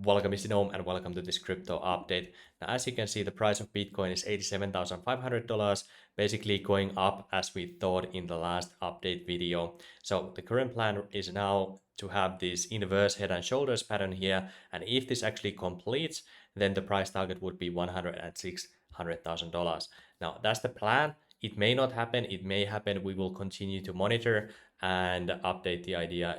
Welcome, it's Denome, and welcome to this crypto update. Now, as you can see, the price of Bitcoin is $87,500, basically going up as we thought in the last update video. So the current plan is now to have this inverse head and shoulders pattern here, and if this actually completes, then the price target would be $106,000. Now, that's the plan. It may not happen, it may happen. We will continue to monitor and update the idea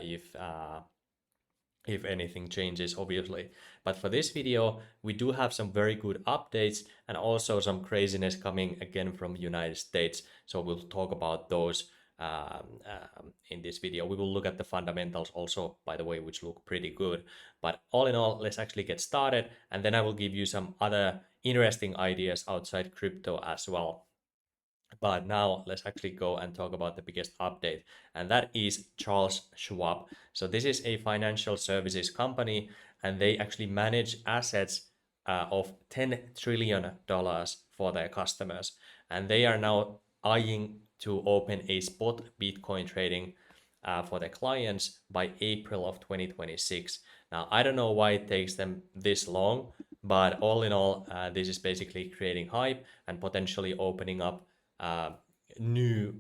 if anything changes, obviously. But for this video, we do have some very good updates and also some craziness coming again from United States. So we'll talk about those in this video. We will look at the fundamentals also, by the way, which look pretty good. But all in all, let's actually get started. And then I will give you some other interesting ideas outside crypto as well. But now let's actually go and talk about the biggest update, and that is Charles Schwab. So this is a financial services company, and they actually manage assets of $10 trillion for their customers. And they are now eyeing to open a spot Bitcoin trading for their clients by April of 2026. Now, I don't know why it takes them this long, but all in all, this is basically creating hype and potentially opening up new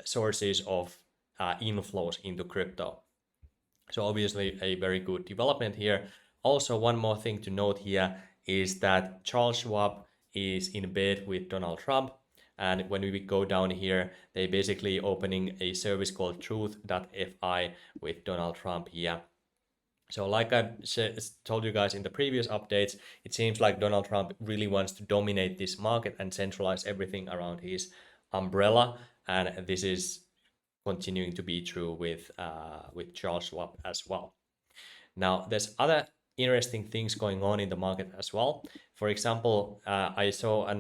sources of inflows into crypto. So obviously a very good development here. Also, one more thing to note here is that Charles Schwab is in bed with Donald Trump. And when we go down here, they basically opening a service called truth.fi with Donald Trump here. So like I told you guys in the previous updates, it seems like Donald Trump really wants to dominate this market and centralize everything around his umbrella. And this is continuing to be true with Charles Schwab as well. Now, there's other interesting things going on in the market as well. For example, I saw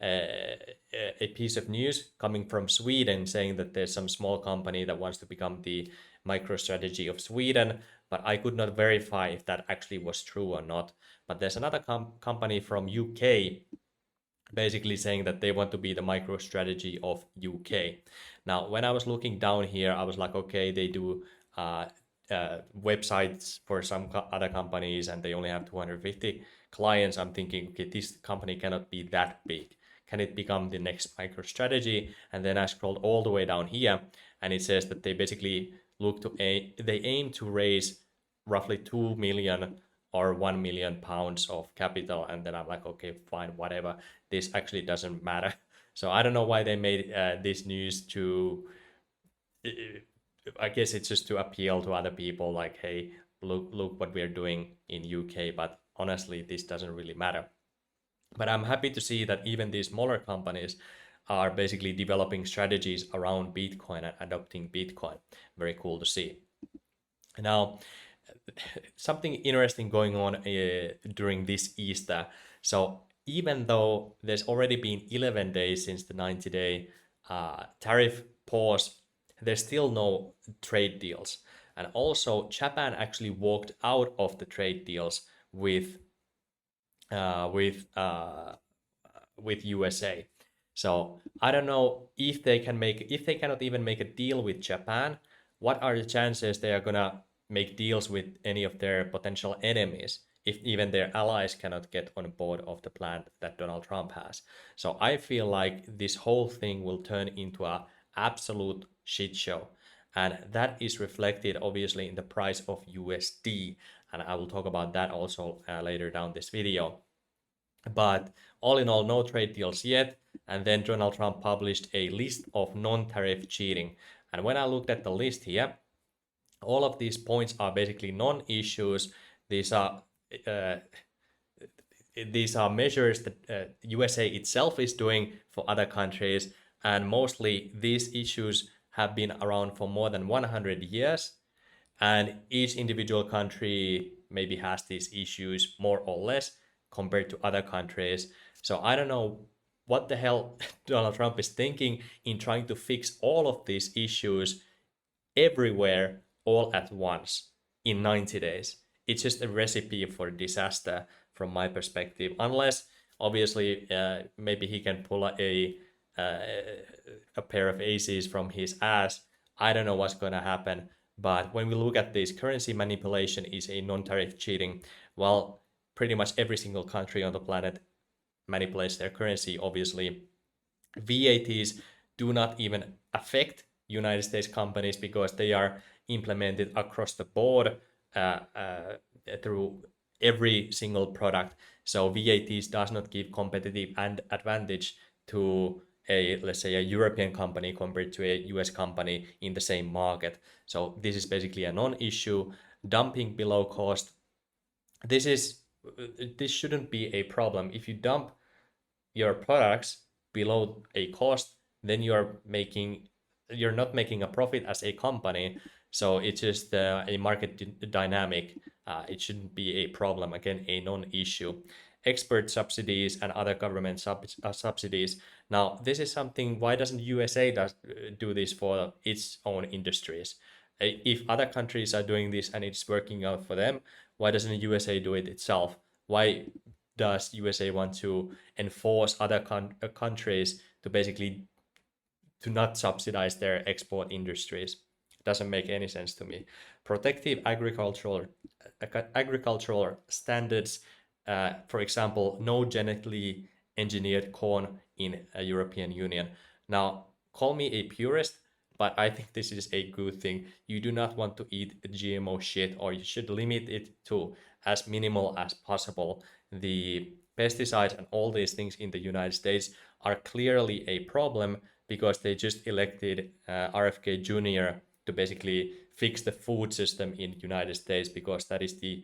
a piece of news coming from Sweden saying that there's some small company that wants to become the MicroStrategy of Sweden, but I could not verify if that actually was true or not. But there's another company from UK basically saying that they want to be the MicroStrategy of UK. Now, when I was looking down here, I was like, okay, they do websites for some other companies and they only have 250 clients. I'm thinking, okay, this company cannot be that big. Can it become the next MicroStrategy? And then I scrolled all the way down here, and it says that they basically they aim to raise roughly 2 million or 1 million pounds of capital. And then I'm like, okay, fine, whatever. This actually doesn't matter. So I don't know why they made this news to. I guess it's just to appeal to other people, like, hey, look what we're doing in UK. But honestly, this doesn't really matter. But I'm happy to see that even these smaller companies are basically developing strategies around Bitcoin and adopting Bitcoin. Very cool to see. Now, something interesting going on during this Easter. So even though there's already been 11 days since the 90-day tariff pause, there's still no trade deals. And also, Japan actually walked out of the trade deals with USA. So I don't know if they cannot even make a deal with Japan, what are the chances they are gonna make deals with any of their potential enemies if even their allies cannot get on board of the plan that Donald Trump has? So I feel like this whole thing will turn into an absolute shit show. And that is reflected obviously in the price of USD. And I will talk about that also later down this video. But all in all, no trade deals yet. And then Donald Trump published a list of non-tariff cheating. And when I looked at the list here, all of these points are basically non-issues. These are measures that USA itself is doing for other countries. And mostly these issues have been around for more than 100 years. And each individual country maybe has these issues more or less compared to other countries. So I don't know what the hell Donald Trump is thinking in trying to fix all of these issues everywhere all at once in 90 days. It's just a recipe for disaster from my perspective, unless obviously maybe he can pull a pair of aces from his ass. I don't know what's going to happen, But when we look at this, currency manipulation is a non-tariff cheating. Well, pretty much every single country on the planet manipulates their currency, obviously. VATs do not even affect United States companies because they are implemented across the board uh, uh, through every single product. So VATs does not give competitive and advantage to a, let's say, a European company compared to a US company in the same market. So this is basically a non-issue. Dumping below cost. This is this shouldn't be a problem. If you dump your products below a cost, then you're not making a profit as a company. So it's just a market dynamic. It shouldn't be a problem. Again, a non-issue. Export subsidies and other government subsidies. Now, this is something. Why doesn't USA do this for its own industries? If other countries are doing this and it's working out for them, why doesn't USA do it itself? Why does USA want to enforce other countries to basically to not subsidize their export industries? It doesn't make any sense to me. Protective agricultural standards, for example, no genetically engineered corn in a European Union. Now, call me a purist, but I think this is a good thing. You do not want to eat GMO shit, or you should limit it to as minimal as possible. The pesticides and all these things in the United States are clearly a problem because they just elected RFK Jr. to basically fix the food system in the United States because that is the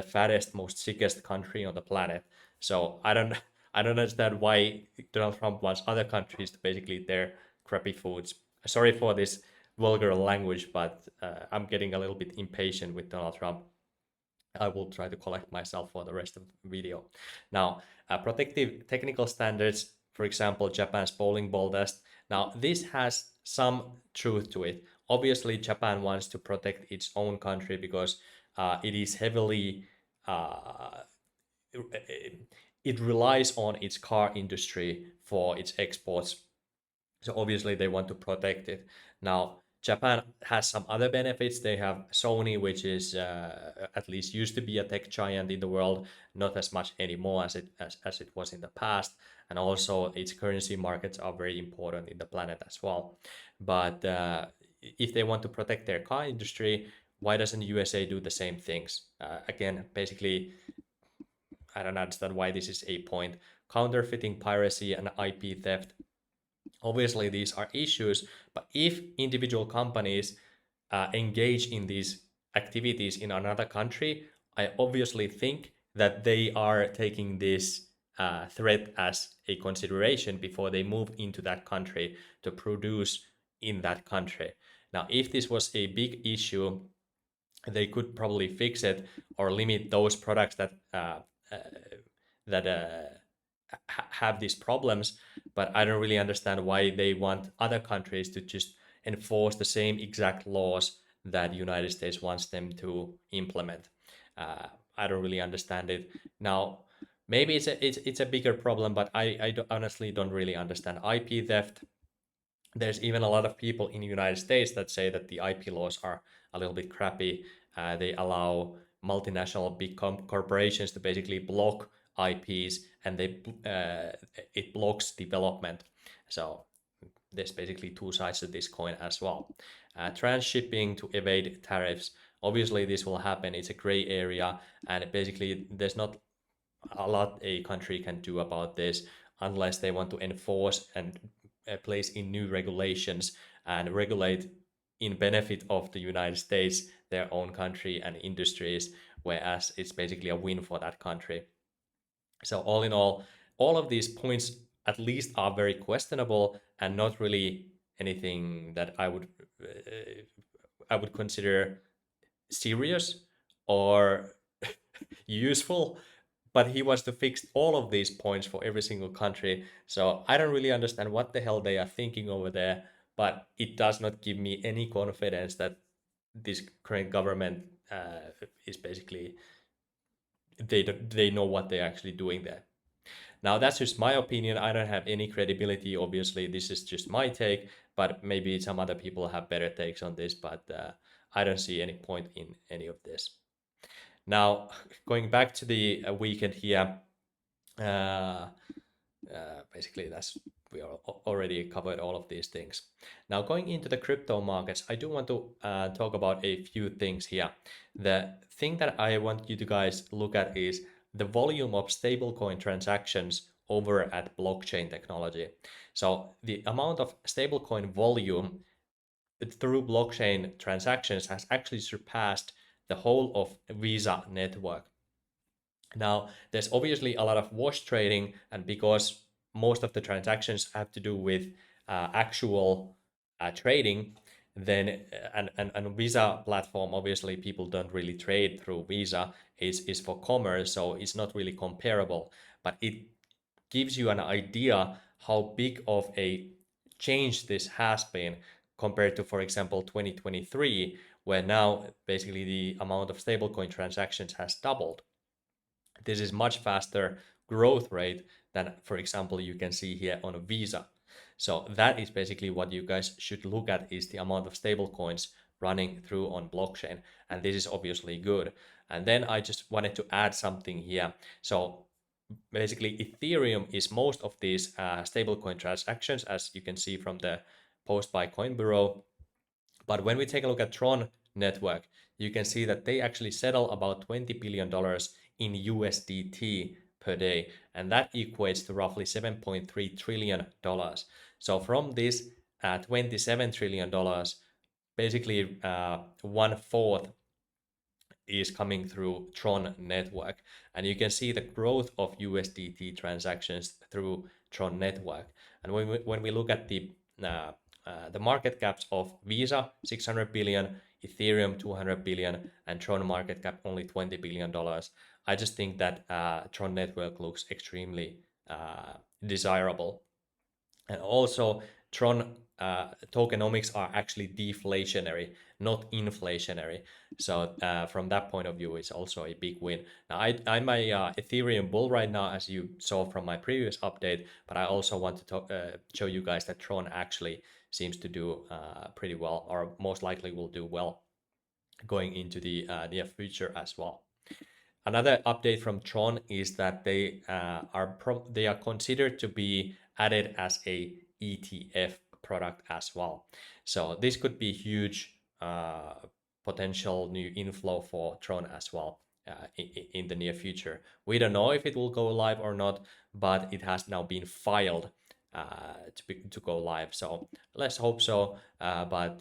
fattest, most sickest country on the planet. So I don't understand why Donald Trump wants other countries to basically eat their crappy foods. Sorry for this vulgar language, but I'm getting a little bit impatient with Donald Trump. I will try to collect myself for the rest of the video. Now, protective technical standards, for example, Japan's bowling ball test. Now, this has some truth to it. Obviously, Japan wants to protect its own country because it is heavily, it relies on its car industry for its exports. So obviously they want to protect it. Now, Japan has some other benefits. They have Sony, which is at least used to be a tech giant in the world, not as much anymore as it was in the past. And also its currency markets are very important in the planet as well. But if they want to protect their car industry, why doesn't USA do the same things? Again, basically, I don't understand why this is a point. Counterfeiting, piracy, and IP theft. Obviously, these are issues, but if individual companies engage in these activities in another country, I obviously think that they are taking this threat as a consideration before they move into that country to produce in that country. Now, if this was a big issue, they could probably fix it or limit those products that that have these problems, but I don't really understand why they want other countries to just enforce the same exact laws that United States wants them to implement. I don't really understand it. Now, maybe it's a bigger problem, but I honestly don't really understand IP theft. There's even a lot of people in the United States that say that the IP laws are a little bit crappy. They allow multinational big corporations to basically block IPs, and it blocks development. So there's basically two sides to this coin as well. Transshipping to evade tariffs. Obviously, this will happen. It's a gray area, and basically, there's not a lot a country can do about this unless they want to enforce and place in new regulations and regulate in benefit of the United States, their own country and industries, whereas it's basically a win for that country. So all in all of these points at least are very questionable and not really anything that I would consider serious or useful. But he wants to fix all of these points for every single country. So I don't really understand what the hell they are thinking over there. But it does not give me any confidence that this current government is basically they know what they're actually doing there. Now, that's just my opinion. I don't have any credibility. Obviously, this is just my take, but maybe some other people have better takes on this. But I don't see any point in any of this. Now, going back to the weekend here, uh, basically we already covered all of these things. Now, going into the crypto markets, I do want to talk about a few things here. The thing that I want you to guys look at is the volume of stablecoin transactions over at blockchain technology. So the amount of stablecoin volume through blockchain transactions has actually surpassed the whole of Visa network. Now, there's obviously a lot of wash trading, and because most of the transactions have to do with actual trading, then and Visa platform, obviously people don't really trade through Visa, is for commerce, so it's not really comparable, but it gives you an idea how big of a change this has been compared to, for example, 2023, where now basically the amount of stablecoin transactions has doubled. This is much faster growth rate than, for example, you can see here on a Visa. So that is basically what you guys should look at, is the amount of stable coins running through on blockchain. And this is obviously good. And then I just wanted to add something here. So basically Ethereum is most of these stablecoin transactions, as you can see from the post by Coin Bureau. But when we take a look at Tron network, you can see that they actually settle about $20 billion in USDT per day, and that equates to roughly $7.3 trillion. So from this $27 trillion, basically 1/4 is coming through Tron network. And you can see the growth of USDT transactions through Tron network. And when we look at the market caps of Visa, 600 billion, Ethereum, 200 billion, and Tron market cap only $20 billion. I just think that Tron network looks extremely desirable. And also, Tron tokenomics are actually deflationary, not inflationary. So from that point of view, it's also a big win. Now, I'm a Ethereum bull right now, as you saw from my previous update, but I also want to show you guys that Tron actually seems to do pretty well, or most likely will do well going into the near future as well. Another update from Tron is that they are considered to be added as a ETF product as well. So this could be huge potential new inflow for Tron as well in the near future. We don't know if it will go live or not, but it has now been filed to go live. So let's hope so. But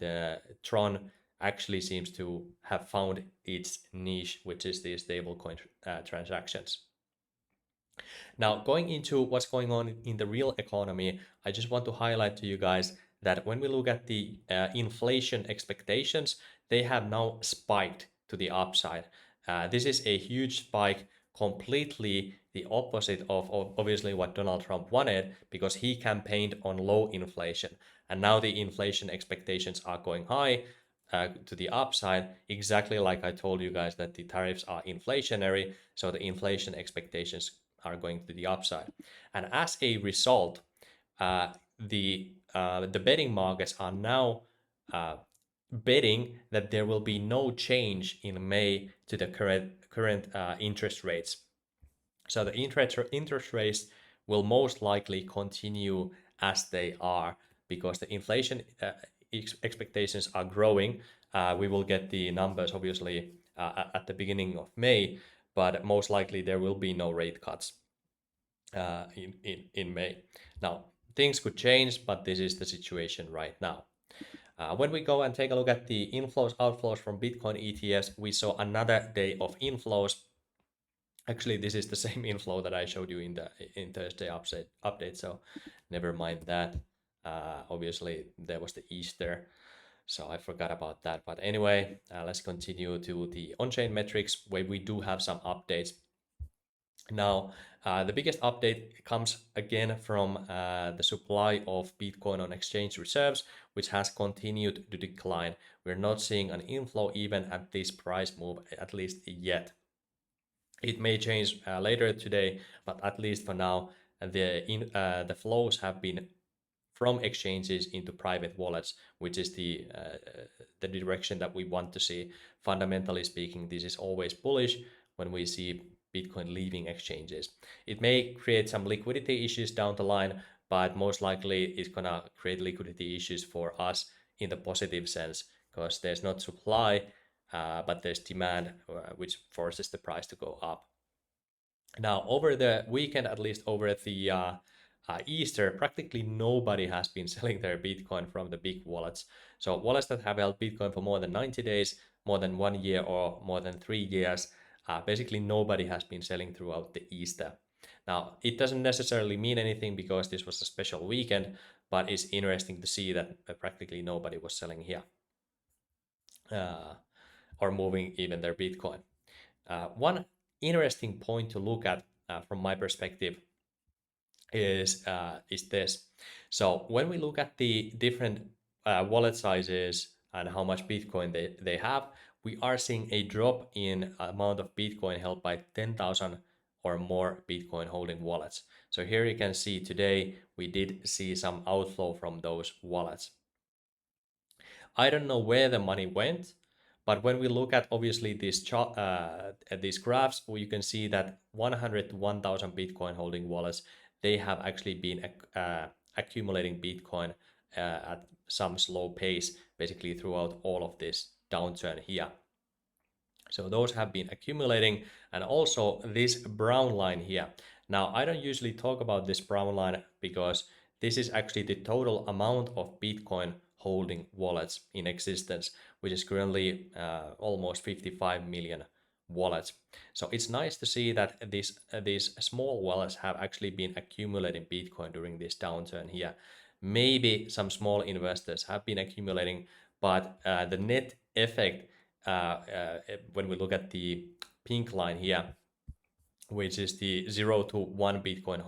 Tron actually seems to have found its niche, which is the stablecoin transactions. Now, going into what's going on in the real economy, I just want to highlight to you guys that when we look at the inflation expectations, they have now spiked to the upside. This is a huge spike, completely the opposite of obviously what Donald Trump wanted, because he campaigned on low inflation. And now the inflation expectations are going high to the upside, exactly like I told you guys that the tariffs are inflationary. So the inflation expectations are going to the upside. And as a result, the betting markets are now betting that there will be no change in May to the current interest rates. So the interest rates will most likely continue as they are, because the inflation expectations are growing. We will get the numbers obviously at the beginning of May, but most likely there will be no rate cuts in May. Now, things could change, but this is the situation right now. When we go and take a look at the inflows, outflows from Bitcoin ETFs, we saw another day of inflows. Actually, this is the same inflow that I showed you in Thursday update, so never mind that. Obviously, there was the Easter, so I forgot about that. But anyway, let's continue to the Onchain Metrics, where we do have some updates. Now, the biggest update comes again from the supply of Bitcoin on exchange reserves, which has continued to decline. We're not seeing an inflow even at this price move, at least yet. It may change later today, but at least for now, the flows have been from exchanges into private wallets, which is the direction that we want to see. Fundamentally speaking, this is always bullish when we see Bitcoin leaving exchanges. It may create some liquidity issues down the line, but most likely it's gonna create liquidity issues for us in the positive sense, because there's not supply, but there's demand, which forces the price to go up. Now, over the weekend, at least over the Easter, practically nobody has been selling their Bitcoin from the big wallets. So wallets that have held Bitcoin for more than 90 days, more than 1 year, or more than 3 years, basically nobody has been selling throughout the Easter. Now, it doesn't necessarily mean anything because this was a special weekend, but it's interesting to see that practically nobody was selling here or moving even their Bitcoin. One interesting point to look at from my perspective is this. So when we look at the different wallet sizes and how much Bitcoin they have, we are seeing a drop in amount of Bitcoin held by 10,000 or more Bitcoin holding wallets. So here you can see today we did see some outflow from those wallets. I don't know where the money went, but when we look at obviously these graphs, you can see that 100 to 1,000 Bitcoin holding wallets, they have actually been accumulating Bitcoin at some slow pace, basically throughout all of this downturn here. So those have been accumulating, and also this brown line here. Now, I don't usually talk about this brown line because this is actually the total amount of Bitcoin holding wallets in existence, which is currently almost 55 million wallets. So it's nice to see that these small wallets have actually been accumulating Bitcoin during this downturn here. Maybe some small investors have been accumulating, but the net effect, when we look at the pink line here, which is the 0 to 1 Bitcoin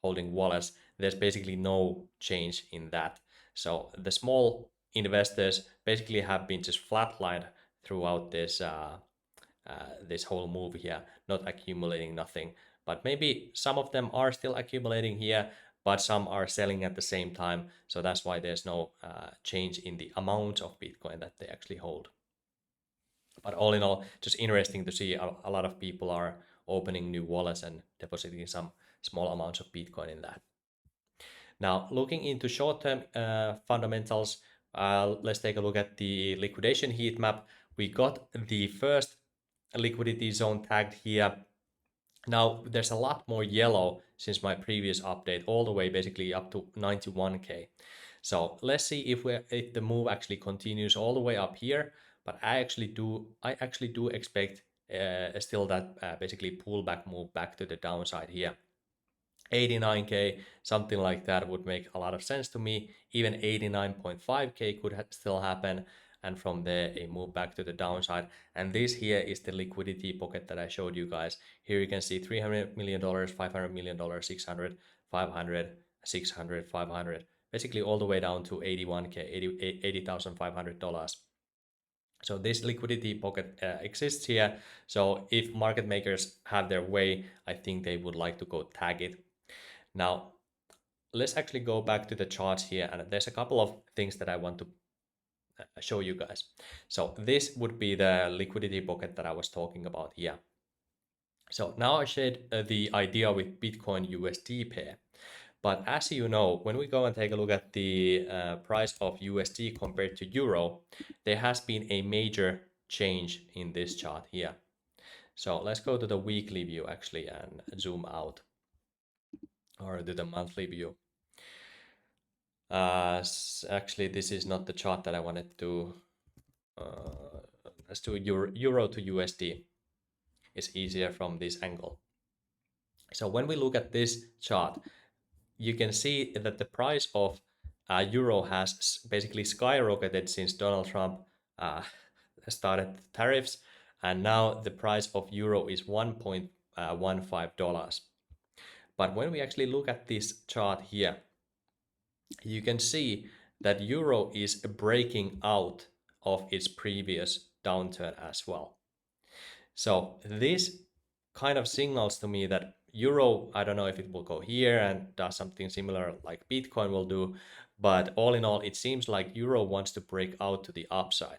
holding wallets, there's basically no change in that. So the small investors basically have been just flatlined throughout this this whole move here, not accumulating nothing. But maybe some of them are still accumulating here, but some are selling at the same time. So that's why there's no change in the amount of Bitcoin that they actually hold. But all in all, just interesting to see a lot of people are opening new wallets and depositing some small amounts of Bitcoin in that. Now, looking into short-term fundamentals, let's take a look at the liquidation heat map. We got the first liquidity zone tagged here. Now, there's a lot more yellow since my previous update, all the way basically up to 91K. So let's see if the move actually continues all the way up here. But I actually do expect still that basically pullback move back to the downside here. 89K, something like that would make a lot of sense to me. Even 89.5K could still happen, and from there a move back to the downside. And this here is the liquidity pocket that I showed you guys. Here you can see $300 million, $500 million, 600, 500, 600, 500, basically all the way down to 81K, $80,500. So this liquidity pocket exists here. So if market makers have their way, I think they would like to go tag it. Now, let's actually go back to the charts here, and there's a couple of things that I want to show you guys. So this would be the liquidity pocket that I was talking about here. So now I shared the idea with Bitcoin USD pair. But as you know, when we go and take a look at the price of USD compared to Euro, there has been a major change in this chart here. So let's go to the weekly view actually and zoom out, or to the monthly view. Actually, this is not the chart that I wanted to. Let's do Euro to USD. It's easier from this angle. So when we look at this chart, you can see that the price of Euro has basically skyrocketed since Donald Trump started tariffs, and now the price of Euro is $1.15. But when we actually look at this chart here, you can see that Euro is breaking out of its previous downturn as well. So this kind of signals to me that euro, I don't know if it will go here and does something similar like Bitcoin will do, but all in all, it seems like euro wants to break out to the upside.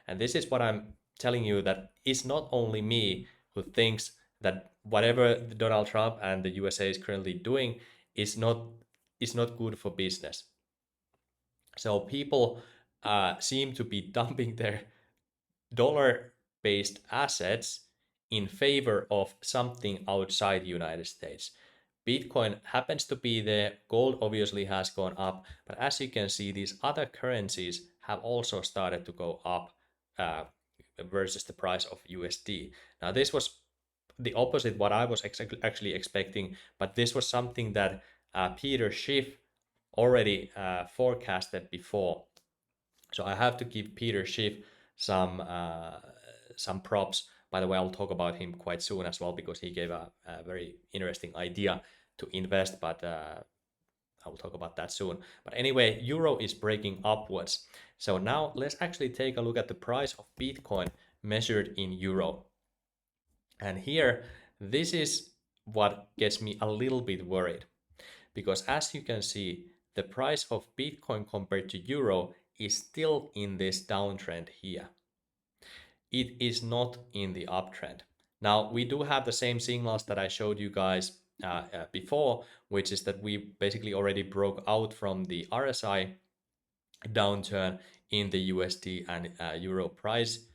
And this is what I'm telling you, that it's not only me who thinks that whatever Donald Trump and the USA is currently doing is not good for business. So people seem to be dumping their dollar-based assets in favor of something outside the United States. Bitcoin happens to be there, gold obviously has gone up, but as you can see, these other currencies have also started to go up uh, versus the price of USD. Now, this was the opposite what I was actually expecting, but this was something that Peter Schiff already forecasted before. So I have to give Peter Schiff some props. By the way, I'll talk about him quite soon as well, because he gave a very interesting idea to invest, but I will talk about that soon. But anyway, euro is breaking upwards. So now let's actually take a look at the price of Bitcoin measured in euro. And here, this is what gets me a little bit worried, because as you can see, the price of Bitcoin compared to euro is still in this downtrend here. It is not in the uptrend. Now, we do have the same signals that I showed you guys before, which is that we basically already broke out from the RSI downturn in the USD and euro price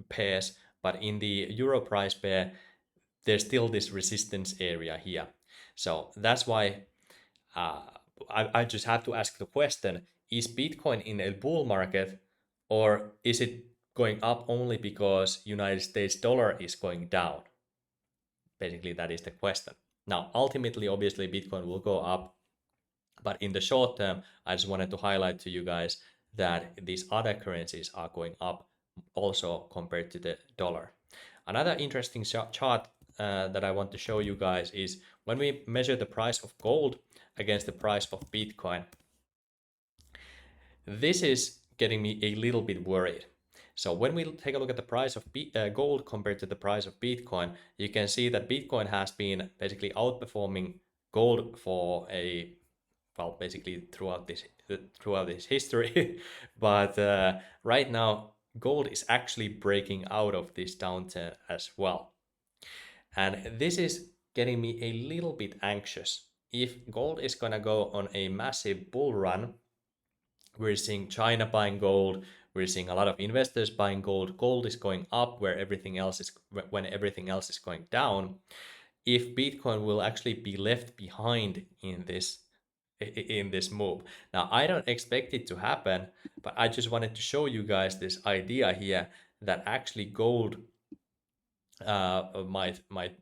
pairs, but in the euro price pair, there's still this resistance area here. So that's why I just have to ask the question, is Bitcoin in a bull market, or is it going up only because United States dollar is going down? Basically, that is the question. Now, ultimately, obviously, Bitcoin will go up, but in the short term, I just wanted to highlight to you guys that these other currencies are going up also compared to the dollar. Another interesting chart that I want to show you guys is when we measure the price of gold against the price of Bitcoin. This is getting me a little bit worried. So when we take a look at the price of gold compared to the price of Bitcoin, you can see that Bitcoin has been basically outperforming gold for a, well, basically throughout this history. But right now, gold is actually breaking out of this downturn as well. And this is getting me a little bit anxious. If gold is gonna go on a massive bull run, we're seeing China buying gold, we're seeing a lot of investors buying gold. Gold is going up when everything else is going down. If Bitcoin will actually be left behind in this move. Now, I don't expect it to happen, but I just wanted to show you guys this idea here that actually gold might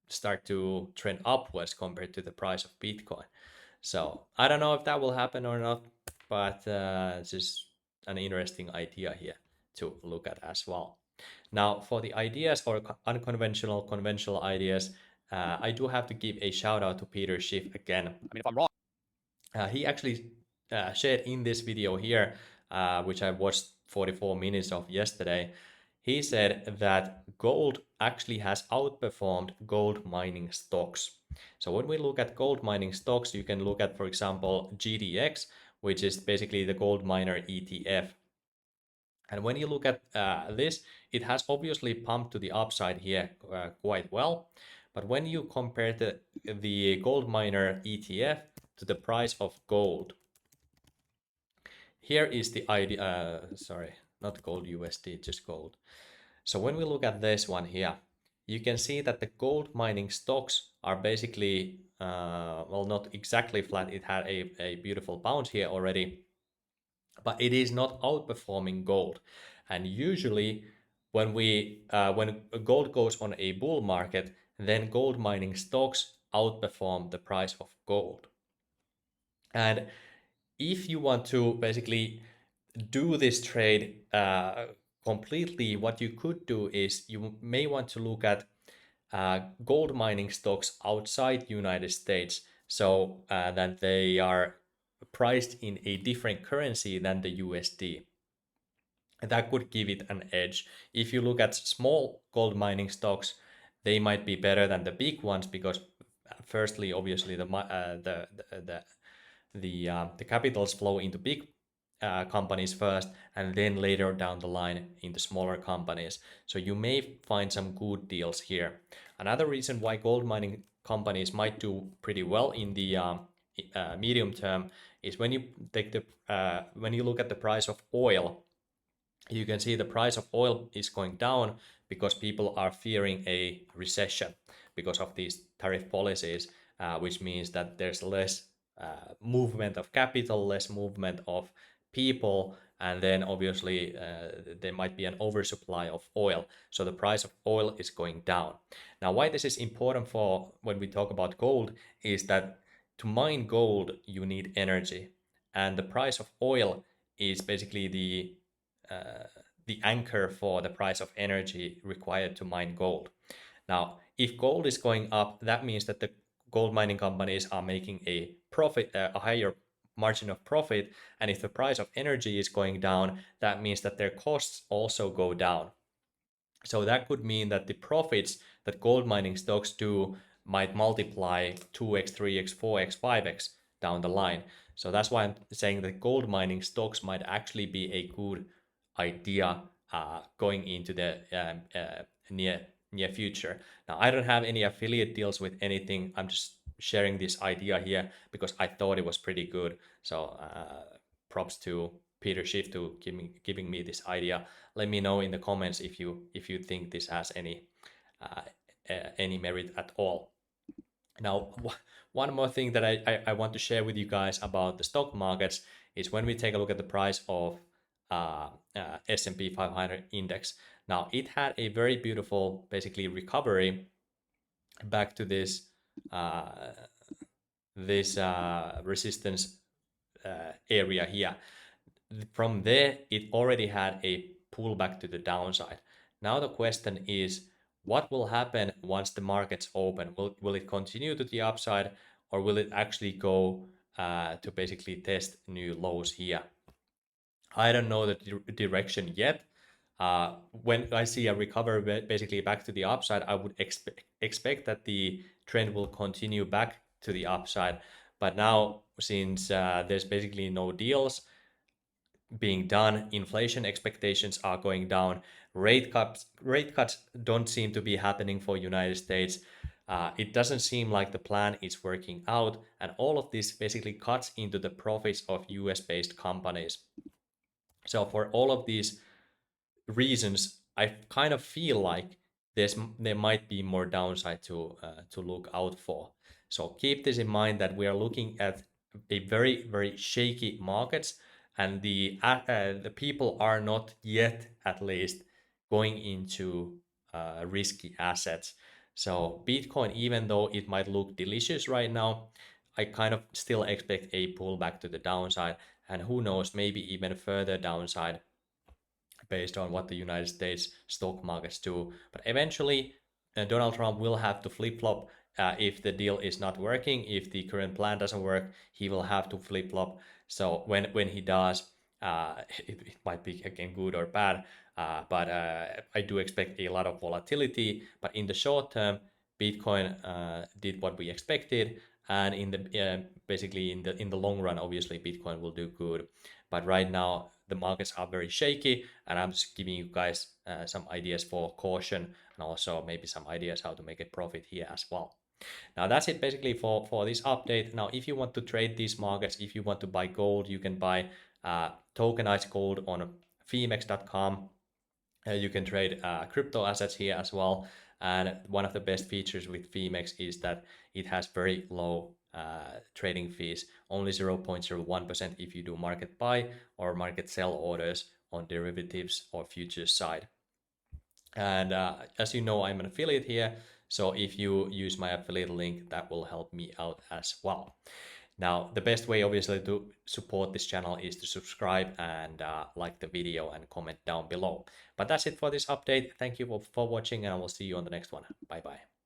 start to trend upwards compared to the price of Bitcoin. So I don't know if that will happen or not, but it's just an interesting idea here to look at as well. Now, for the ideas or unconventional, conventional ideas, I do have to give a shout out to Peter Schiff again. I mean, if I'm wrong, he actually shared in this video here, which I watched 44 minutes of yesterday. He said that gold actually has outperformed gold mining stocks. So when we look at gold mining stocks, you can look at, for example, GDX, which is basically the gold miner ETF. And when you look at this, it has obviously pumped to the upside here quite well. But when you compare the gold miner ETF to the price of gold, here is the idea, sorry, not gold USD, just gold. So when we look at this one here, you can see that the gold mining stocks are basically, well, not exactly flat. It had a beautiful bounce here already, but it is not outperforming gold. And usually when gold goes on a bull market, then gold mining stocks outperform the price of gold. And if you want to basically do this trade completely, what you could do is you may want to look at gold mining stocks outside United States, so that they are priced in a different currency than the USD. That could give it an edge. If you look at small gold mining stocks, they might be better than the big ones because firstly, obviously, the capitals flow into big companies first, and then later down the line into smaller companies. So you may find some good deals here. Another reason why gold mining companies might do pretty well in the medium term is when you take the when you look at the price of oil. You can see the price of oil is going down because people are fearing a recession because of these tariff policies, which means that there's less movement of capital, less movement of people, and then obviously there might be an oversupply of oil. So the price of oil is going down. Now, why this is important for when we talk about gold is that to mine gold, you need energy, and the price of oil is basically the anchor for the price of energy required to mine gold. Now, if gold is going up, that means that the gold mining companies are making a profit, a higher margin of profit. And if the price of energy is going down, that means that their costs also go down. So that could mean that the profits that gold mining stocks do might multiply 2x, 3x, 4x, 5x down the line. So that's why I'm saying that gold mining stocks might actually be a good idea going into the near future. Now, I don't have any affiliate deals with anything. I'm just sharing this idea here because I thought it was pretty good. So props to Peter Schiff to giving me this idea. Let me know in the comments if you think this has uh, any merit at all. Now, one more thing that I want to share with you guys about the stock markets is when we take a look at the price of S&P 500 index. Now, it had a very beautiful, basically, recovery back to this resistance area here. From there, it already had a pullback to the downside. Now the question is, what will happen once the markets open? Will it continue to the upside, or will it actually go to basically test new lows here? I don't know the direction yet. When I see a recovery basically back to the upside, I would expect that the trend will continue back to the upside. But now, since there's basically no deals being done, inflation expectations are going down, rate cuts don't seem to be happening for United States. It doesn't seem like the plan is working out, and all of this basically cuts into the profits of US based companies. So for all of these reasons, I kind of feel like there might be more downside to look out for. So keep this in mind that we are looking at a very shaky markets, and the people are not yet, at least, going into risky assets. So Bitcoin, even though it might look delicious right now, I kind of still expect a pullback to the downside, and who knows, maybe even further downside based on what the United States stock markets do. But eventually, Donald Trump will have to flip flop if the deal is not working. If the current plan doesn't work, he will have to flip flop. So when he does, it might be again good or bad. But I do expect a lot of volatility. But in the short term, Bitcoin did what we expected, and in the basically in the long run, obviously Bitcoin will do good. But right now, the markets are very shaky, and I'm just giving you guys some ideas for caution, and also maybe some ideas how to make a profit here as well. Now that's it basically for this update. Now, if you want to trade these markets, if you want to buy gold, you can buy tokenized gold on phemex.com. You can trade crypto assets here as well. And one of the best features with Phemex is that it has very low trading fees, only 0.01% if you do market buy or market sell orders on derivatives or futures side. And as you know, I'm an affiliate here. So if you use my affiliate link, that will help me out as well. Now, the best way, obviously, to support this channel is to subscribe and like the video and comment down below. But that's it for this update. Thank you for watching, and I will see you on the next one. Bye-bye.